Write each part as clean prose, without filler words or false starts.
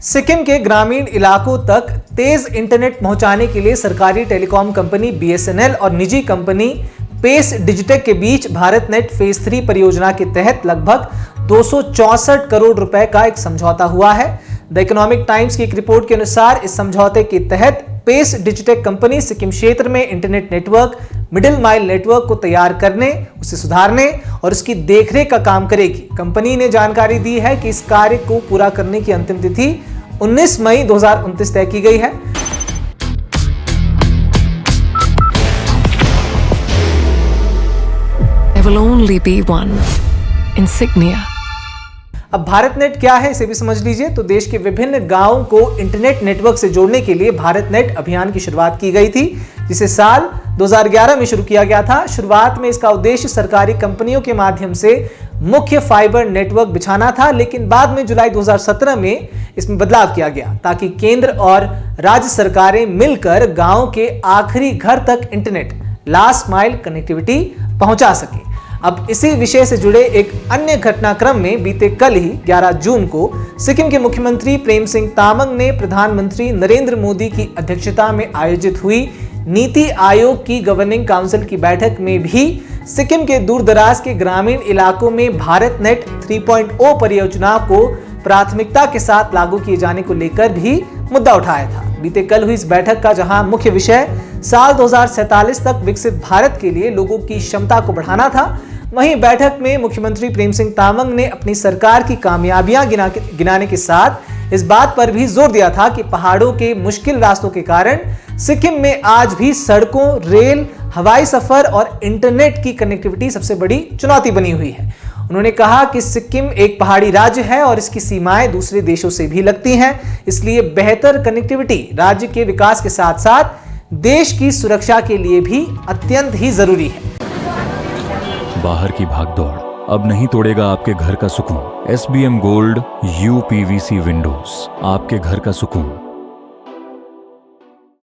सिक्किम के ग्रामीण इलाकों तक तेज इंटरनेट पहुंचाने के लिए सरकारी टेलीकॉम कंपनी BSNL और निजी कंपनी पेस डिजिटेक के बीच भारत नेट फेज 3 परियोजना के तहत लगभग 264 करोड़ रुपए का एक समझौता हुआ है। द इकोनॉमिक टाइम्स की एक रिपोर्ट के अनुसार इस समझौते के तहत पेस डिजिटेक कंपनी सिक्किम क्षेत्र में internet network, middle mile network को तैयार करने, उसे सुधारने और उसकी देखरेख का काम करेगी। कंपनी ने जानकारी दी है कि इस कार्य को पूरा करने की अंतिम तिथि 19 मई 2029 तय की गई है। There will only be one insignia. अब भारत नेट क्या है इसे भी समझ लीजिए। तो देश के विभिन्न गांवों को इंटरनेट नेटवर्क से जोड़ने के लिए भारत नेट अभियान की शुरुआत की गई थी, जिसे साल 2011 में शुरू किया गया था। शुरुआत में इसका उद्देश्य सरकारी कंपनियों के माध्यम से मुख्य फाइबर नेटवर्क बिछाना था, लेकिन बाद में जुलाई 2017 में इसमें बदलाव किया गया ताकि केंद्र और राज्य सरकारें मिलकर गांव के आखिरी घर तक इंटरनेट लास्ट माइल कनेक्टिविटी पहुंचा सके। अब इसी विषय से जुड़े एक अन्य घटनाक्रम में बीते कल ही 11 जून को सिक्किम के मुख्यमंत्री प्रेम सिंह तामांग ने प्रधानमंत्री नरेंद्र मोदी की अध्यक्षता में आयोजित हुई नीति आयोग की गवर्निंग काउंसिल की बैठक में भी सिक्किम के दूरदराज के ग्रामीण इलाकों में भारत नेट 3.0 परियोजना को प्राथमिकता के साथ लागू किए जाने को लेकर भी मुद्दा उठाया था। बीते कल हुई इस बैठक का जहां मुख्य विषय साल 2047 तक विकसित भारत के लिए लोगों की क्षमता को बढ़ाना था, वहीं बैठक में मुख्यमंत्री प्रेम सिंह तामांग ने अपनी सरकार की कामयाबियां गिनाने के साथ इस बात पर भी जोर दिया था कि पहाड़ों के मुश्किल रास्तों के कारण सिक्किम में आज भी सड़कों, रेल, हवाई सफर और इंटरनेट की कनेक्टिविटी सबसे बड़ी चुनौती बनी हुई है। उन्होंने कहा कि सिक्किम एक पहाड़ी राज्य है और इसकी सीमाएं दूसरे देशों से भी लगती हैं, इसलिए बेहतर कनेक्टिविटी राज्य के विकास के साथ साथ देश की सुरक्षा के लिए भी अत्यंत ही जरूरी है। बाहर की भागदौड़ अब नहीं तोड़ेगा आपके घर का सुकून। SBM गोल्ड UPVC विंडोज, आपके घर का सुकून।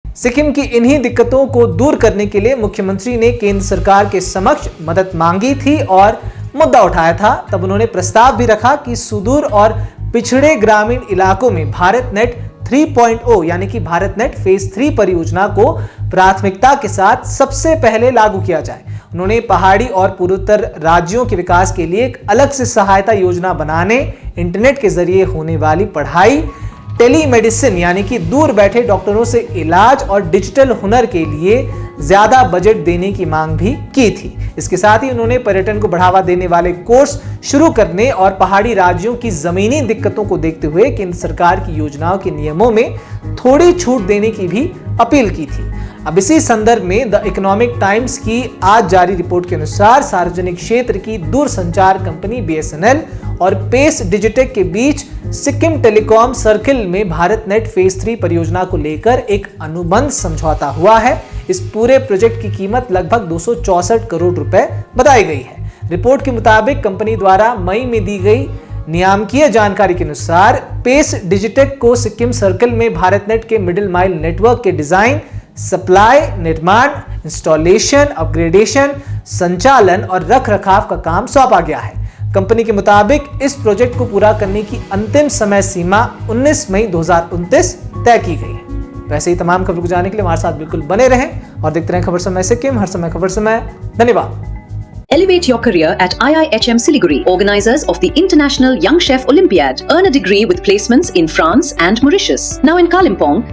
सिक्किम की इन्हीं दिक्कतों को दूर करने के लिए मुख्यमंत्री ने केंद्र सरकार के समक्ष मदद मांगी थी और मुद्दा उठाया था। तब उन्होंने प्रस्ताव भी रखा कि सुदूर और पिछड़े ग्रामीण इलाकों में भारत नेट 3.0 यानी कि भारत नेट फेज 3 परियोजना को प्राथमिकता के साथ सबसे पहले लागू किया जाए। उन्होंने पहाड़ी और पूर्वोत्तर राज्यों के विकास के लिए एक अलग से सहायता योजना बनाने, इंटरनेट के जरिए होने वाली पढ़ाई, टेलीमेडिसिन यानी कि दूर बैठे डॉक्टरों से इलाज और डिजिटल हुनर के लिए ज्यादा बजट देने की मांग भी की थी। इसके साथ ही उन्होंने पर्यटन को बढ़ावा देने वाले कोर्स शुरू करने और पहाड़ी राज्यों की जमीनी दिक्कतों को देखते हुए केंद्र सरकार की योजनाओं के नियमों में थोड़ी छूट देने की भी अपील की थी। अब इसी संदर्भ में द इकोनॉमिक टाइम्स की आज जारी रिपोर्ट के अनुसार सार्वजनिक क्षेत्र की दूरसंचार कंपनी BSNL और पेस डिजिटेक के बीच सिक्किम टेलीकॉम सर्किल में भारत नेट फेज 3 परियोजना को लेकर एक अनुबंध समझौता हुआ है। इस पूरे प्रोजेक्ट की कीमत लगभग 264 करोड़ रुपए बताई गई है। रिपोर्ट के मुताबिक कंपनी द्वारा मई में दी गई नियामकीय जानकारी के अनुसार पेस डिजिटेक को सिक्किम सर्किल में भारत नेट के मिडिल माइल नेटवर्क के डिजाइन, सप्लाई, निर्माण, इंस्टॉलेशन, अपग्रेडेशन, संचालन और रखरखाव का काम सौंपा गया है। कंपनी के मुताबिक इस प्रोजेक्ट को पूरा करने की अंतिम समय सीमा 19 मई 2029 तय की गई है। वैसे ही तमाम खबरों को जानने के लिए हमारे साथ बिल्कुल बने रहें और देखते रहें खबर समय सिक्किम, हर समय खबर समय। धन्यवाद। Elevate your career at IIHM Siliguri, organizers of the International Young Chef Olympiad. Earn a degree with placements in France and Mauritius. Now in Kalimpong,